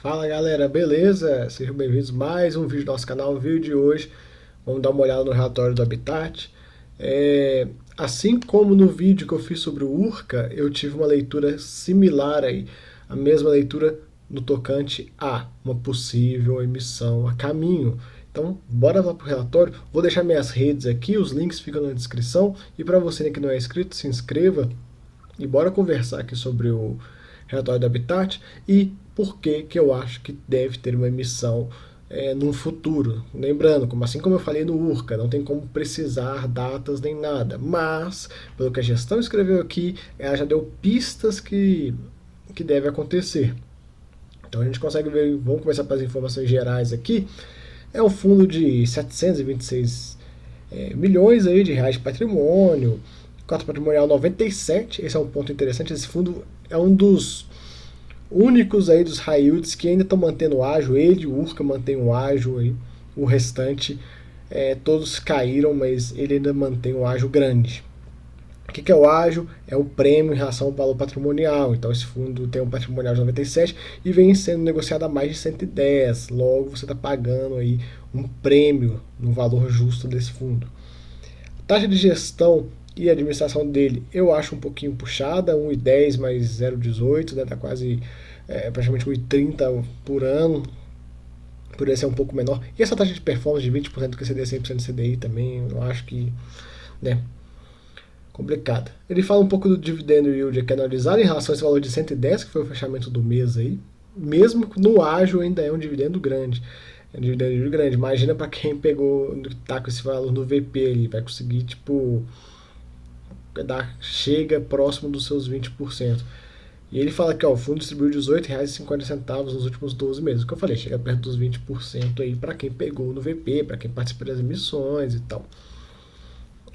Fala galera, beleza? Sejam bem-vindos a mais um vídeo do nosso canal. O vídeo de hoje, vamos dar uma olhada no relatório do Habitat. Assim como no vídeo que eu fiz sobre o Urca, eu tive uma leitura similar aí, a mesma leitura no tocante a uma possível emissão a caminho. Então, bora lá pro relatório. Vou deixar minhas redes aqui, os links ficam na descrição. E para você que não é inscrito, se inscreva e bora conversar aqui sobre o relatório do Habitat e por que eu acho que deve ter uma emissão num futuro. Lembrando, assim como eu falei no Urca, não tem como precisar datas nem nada, mas, pelo que a gestão escreveu aqui, ela já deu pistas que deve acontecer. Então a gente consegue ver, vamos começar pelas informações gerais aqui. É um fundo de 726 milhões aí de reais de patrimônio, cota patrimonial 97, esse é um ponto interessante. Esse fundo é um dos únicos aí dos high yields que ainda estão mantendo ágil. Ele e o Urca mantém o ágil aí, o restante todos caíram, mas ele ainda mantém o ágil grande. O que é o ágil? É o prêmio em relação ao valor patrimonial. Então esse fundo tem um patrimonial de 97 e vem sendo negociado a mais de 110. Logo você está pagando aí um prêmio no valor justo desse fundo. A taxa de gestão e administração dele eu acho um pouquinho puxada, 1,10 mais 0,18, né? Tá quase praticamente 1,30 por ano. Poderia ser um pouco menor. E essa taxa de performance de 20% do QCD, 100% do CDI também, eu acho que, né, complicada. Ele fala um pouco do dividendo yield que é analisado em relação a esse valor de 110, que foi o fechamento do mês aí. Mesmo no ágil ainda é um dividendo grande. É um dividendo yield grande. Imagina para quem pegou, tá com esse valor no VP, ele vai conseguir, tipo, chega próximo dos seus 20%. E ele fala que o fundo distribuiu R$18,50 nos últimos 12 meses. O que eu falei, chega perto dos 20% aí para quem pegou no VP, para quem participa das emissões e tal.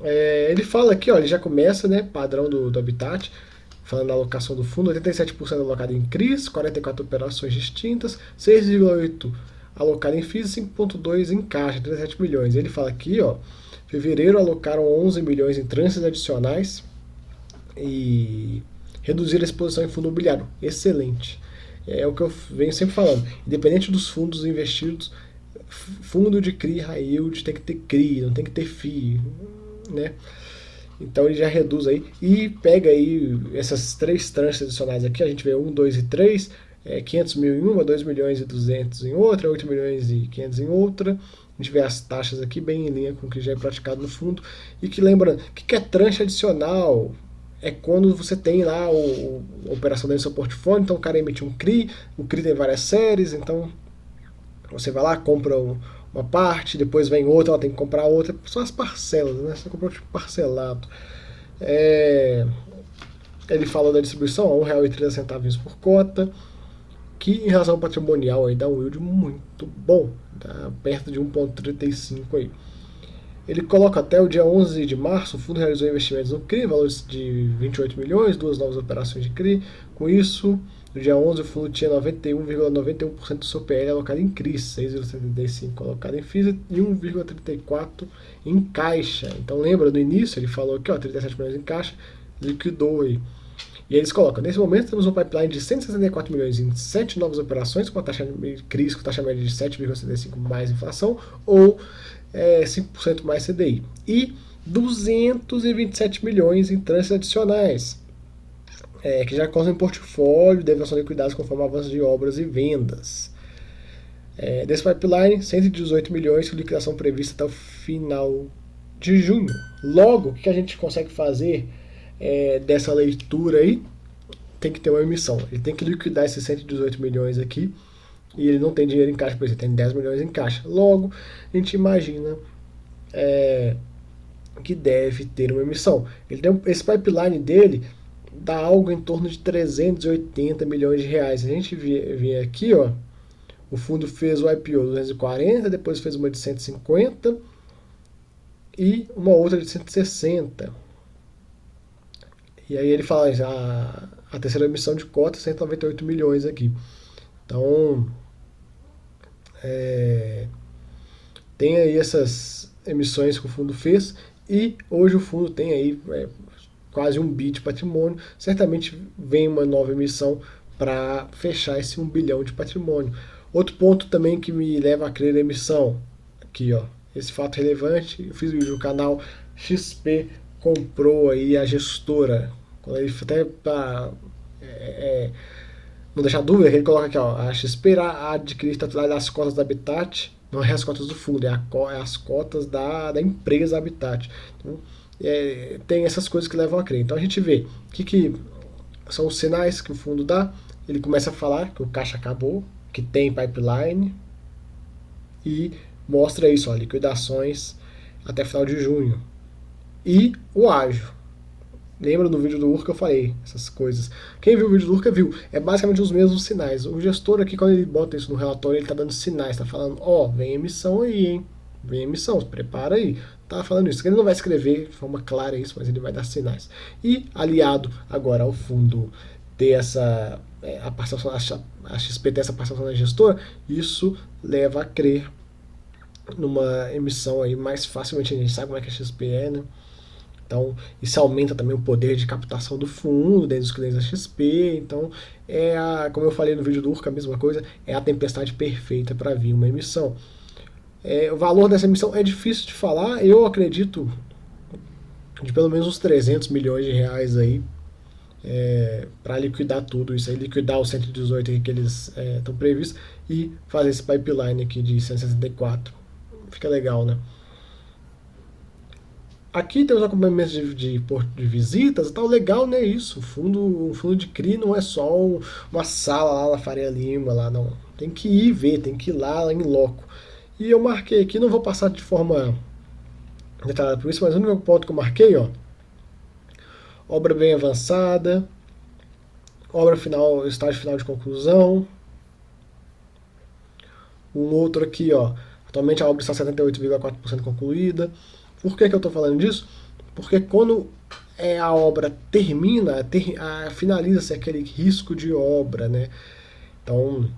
Ele fala aqui, ele já começa, né, padrão do Habitat, falando da alocação do fundo, 87% alocado em CRIs, 44 operações distintas, 6,8% alocado em FIIs e 5,2% em caixa, 37 milhões. Ele fala aqui, fevereiro alocaram 11 milhões em tranches adicionais e reduzir a exposição em fundo imobiliário. Excelente. É o que eu venho sempre falando. Independente dos fundos investidos, fundo de CRI high yield tem que ter CRI, não tem que ter FII, né? Então ele já reduz aí e pega aí essas três tranches adicionais aqui. A gente vê 1, 2 e 3, 500 mil em uma, 2 milhões e 200 em outra, 8 milhões e 500 em outra. A gente vê as taxas aqui bem em linha com o que já é praticado no fundo. E que lembrando, o que é tranche adicional? É quando você tem lá a operação dentro do seu portfólio, então o cara emite um CRI, o CRI tem várias séries, então você vai lá, compra uma parte, depois vem outra, ela tem que comprar outra, são as parcelas, né? Você comprou tipo parcelado. Ele falou da distribuição, R$1,30 por cota, que em relação ao patrimonial aí dá um yield muito bom, tá perto de 1,35 aí. Ele coloca até o dia 11 de março, o fundo realizou investimentos no CRI, valores de 28 milhões, duas novas operações de CRI. Com isso, no dia 11 o fundo tinha 91,91% do seu PL alocado em CRI, 6,75% alocado em FIIs e 1,34% em caixa. Então lembra, no início ele falou aqui, 37 milhões em caixa, liquidou aí. E eles colocam, nesse momento temos um pipeline de 164 milhões em 7 novas operações, com a taxa de CRIs com taxa média de 7,75% mais inflação, ou 5% mais CDI. E 227 milhões em tranches adicionais, que já constam em portfólio, devem ser liquidados conforme o avanço de obras e vendas. Desse pipeline, 118 milhões de liquidação prevista até o final de junho. Logo, o que a gente consegue fazer dessa leitura aí? Tem que ter uma emissão. Ele tem que liquidar esses 118 milhões aqui e ele não tem dinheiro em caixa, por exemplo, tem 10 milhões em caixa. Logo, a gente imagina que deve ter uma emissão. Ele tem esse pipeline dele dá algo em torno de 380 milhões de reais. A gente vê aqui, o fundo fez o IPO de 240, depois fez uma de 150 e uma outra de 160. E aí ele fala a terceira emissão de cota, 198 milhões aqui. Então, tem aí essas emissões que o fundo fez e hoje o fundo tem aí quase 1 bi de patrimônio. Certamente vem uma nova emissão para fechar esse 1 bilhão de patrimônio. Outro ponto também que me leva a crer a emissão, aqui ó, esse fato relevante, eu fiz vídeo no canal, XP comprou aí a gestora, quando ele até para não deixar dúvida, ele coloca aqui ó, a XP irá adquirir titularidade das cotas da Habitat, não é as cotas do fundo, é as cotas da empresa Habitat. Então, tem essas coisas que levam a crer. Então a gente vê o que são os sinais que o fundo dá. Ele começa a falar que o caixa acabou, que tem pipeline, e mostra isso, ó, liquidações até final de junho. E o ágio. Lembra no vídeo do Urca eu falei essas coisas. Quem viu o vídeo do Urca viu. É basicamente os mesmos sinais. O gestor aqui, quando ele bota isso no relatório, ele está dando sinais, está falando, ó, vem emissão aí, hein? Vem emissão, se prepara aí. Tá falando isso. Ele não vai escrever de forma clara isso, mas ele vai dar sinais. E aliado agora ao fundo ter essa a XP ter essa participação na gestora, isso leva a crer numa emissão aí mais facilmente. A gente sabe como é que a XP é, né? Então, isso aumenta também o poder de captação do fundo dentro dos clientes da XP. Então, como eu falei no vídeo do Urca, a mesma coisa, é a tempestade perfeita para vir uma emissão. O valor dessa emissão é difícil de falar, eu acredito de pelo menos uns 300 milhões de reais aí, para liquidar tudo isso aí, liquidar os 118 aqui que eles estão previstos e fazer esse pipeline aqui de 164. Fica legal, né? Aqui tem os acompanhamentos de visitas e tal, legal, né? Isso. Um fundo de CRI não é só uma sala lá na Faria Lima, lá não. Tem que ir ver, tem que ir lá em loco. E eu marquei aqui, não vou passar de forma detalhada por isso, mas o único ponto que eu marquei, ó, obra bem avançada, obra final, estágio final de conclusão. Um outro aqui, ó, atualmente a obra está 78,4% concluída. Por que eu estou falando disso? Porque quando a obra termina, finaliza-se aquele risco de obra, né? Então,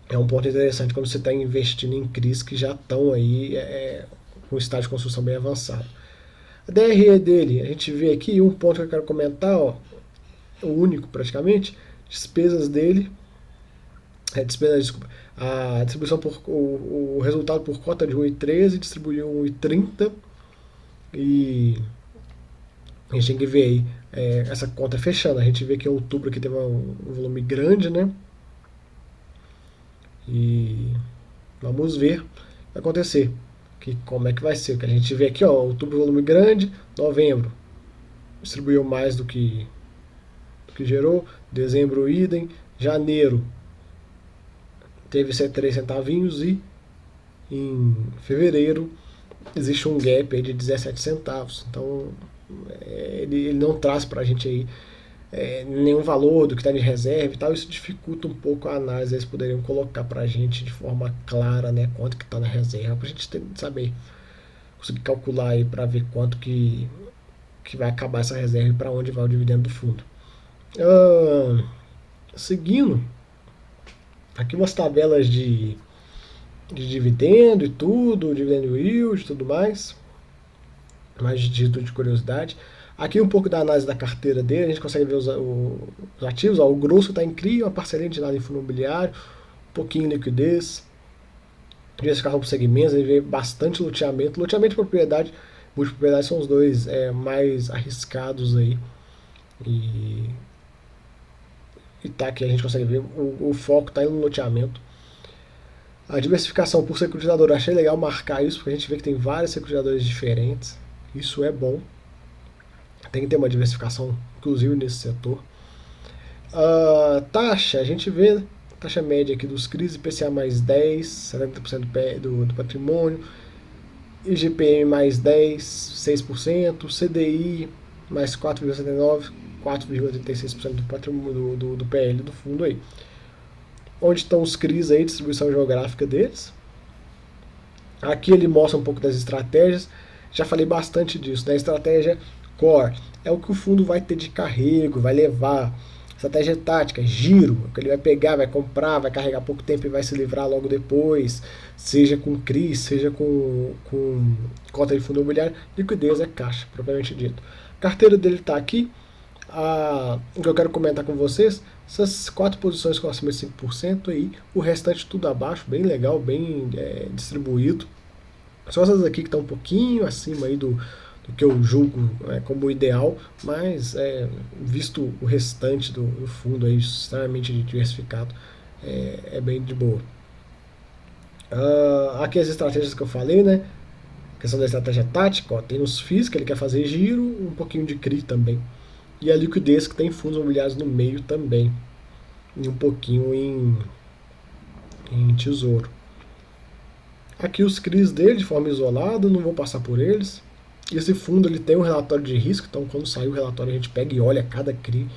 é um ponto interessante quando você está investindo em CRIs que já estão aí com o estágio de construção bem avançado. A DRE dele, a gente vê aqui um ponto que eu quero comentar, ó, o único praticamente, despesas dele, a distribuição o resultado por cota de 1,13, distribuiu 1,30 e a gente tem que ver aí essa conta fechando. A gente vê que em outubro aqui teve um volume grande, né? E vamos ver o que vai acontecer, como é que vai ser. O que a gente vê aqui, ó, outubro volume grande, novembro distribuiu mais do que gerou, dezembro idem, janeiro teve 3 centavinhos e em fevereiro existe um gap aí de 17 centavos. Então ele não traz pra gente aí nenhum valor do que está de reserva e tal. Isso dificulta um pouco a análise. Eles poderiam colocar pra gente de forma clara, né, quanto que está na reserva, pra gente saber, conseguir calcular aí para ver quanto que vai acabar essa reserva e para onde vai o dividendo do fundo. Seguindo aqui umas tabelas de dividendo e tudo, dividendo yield e tudo mais de título de curiosidade. Aqui um pouco da análise da carteira dele, a gente consegue ver os ativos, ó, o grosso está em CRI, uma parcelinha de nada em fundo imobiliário, um pouquinho em liquidez, diversificação por segmentos, a gente vê bastante loteamento. Loteamento e propriedade, multipropriedade são os dois mais arriscados aí. E tá aqui, a gente consegue ver, o foco está no loteamento. A diversificação por securitizador, achei legal marcar isso, porque a gente vê que tem vários securitizadores diferentes. Isso é bom. Tem que ter uma diversificação, inclusive nesse setor. Taxa, a gente vê taxa média aqui dos CRIs, IPCA mais 10, 70% do patrimônio, IGPM mais 10, 6%, CDI mais 4,79%, 4,36% do patrimônio do PL do fundo aí. Onde estão os CRIs aí, distribuição geográfica deles. Aqui ele mostra um pouco das estratégias. Já falei bastante disso, né? Estratégia core é o que o fundo vai ter de carrego, vai levar. Estratégia tática, giro, que ele vai pegar, vai comprar, vai carregar pouco tempo e vai se livrar logo depois, seja com CRI, seja com cota de fundo imobiliário. Liquidez é caixa, propriamente dito. A carteira dele está aqui. O que eu quero comentar com vocês, Essas 4 posições com acima de 5% aí, o restante tudo abaixo, bem legal, bem distribuído. Só essas aqui que estão um pouquinho acima aí do que eu julgo como o ideal, mas visto o restante do fundo aí extremamente diversificado, é bem de boa. Aqui as estratégias que eu falei, né? A questão da estratégia tática, ó, tem os FIIs que ele quer fazer giro, um pouquinho de CRI também. E a liquidez que tem fundos imobiliários no meio também. E um pouquinho em tesouro. Aqui os CRIs dele de forma isolada, não vou passar por eles. Esse fundo ele tem um relatório de risco, então quando sair o relatório a gente pega e olha cada CRI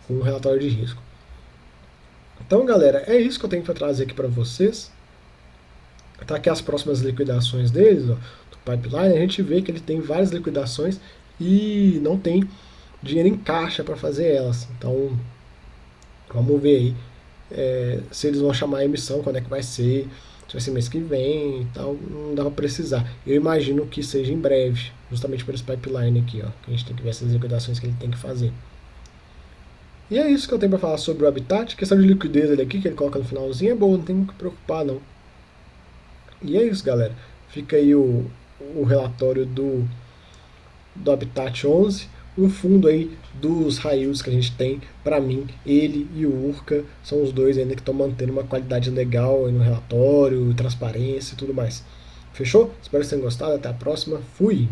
com um relatório de risco. Então galera, é isso que eu tenho para trazer aqui para vocês. Tá aqui as próximas liquidações deles, ó, do pipeline, a gente vê que ele tem várias liquidações e não tem dinheiro em caixa para fazer elas. Então vamos ver aí se eles vão chamar a emissão, quando é que vai ser, se vai ser mês que vem e tal, não dá para precisar. Eu imagino que seja em breve, justamente por esse pipeline aqui, ó, que a gente tem que ver essas liquidações que ele tem que fazer. E é isso que eu tenho para falar sobre o Habitat. A questão de liquidez dele aqui, que ele coloca no finalzinho, é boa, não tem que preocupar não. E é isso, galera. Fica aí o relatório do Habitat 11, um fundo aí dos raios que a gente tem. Para mim, ele e o Urca são os dois ainda que estão mantendo uma qualidade legal aí no relatório, transparência e tudo mais. Fechou? Espero que vocês tenham gostado. Até a próxima. Fui!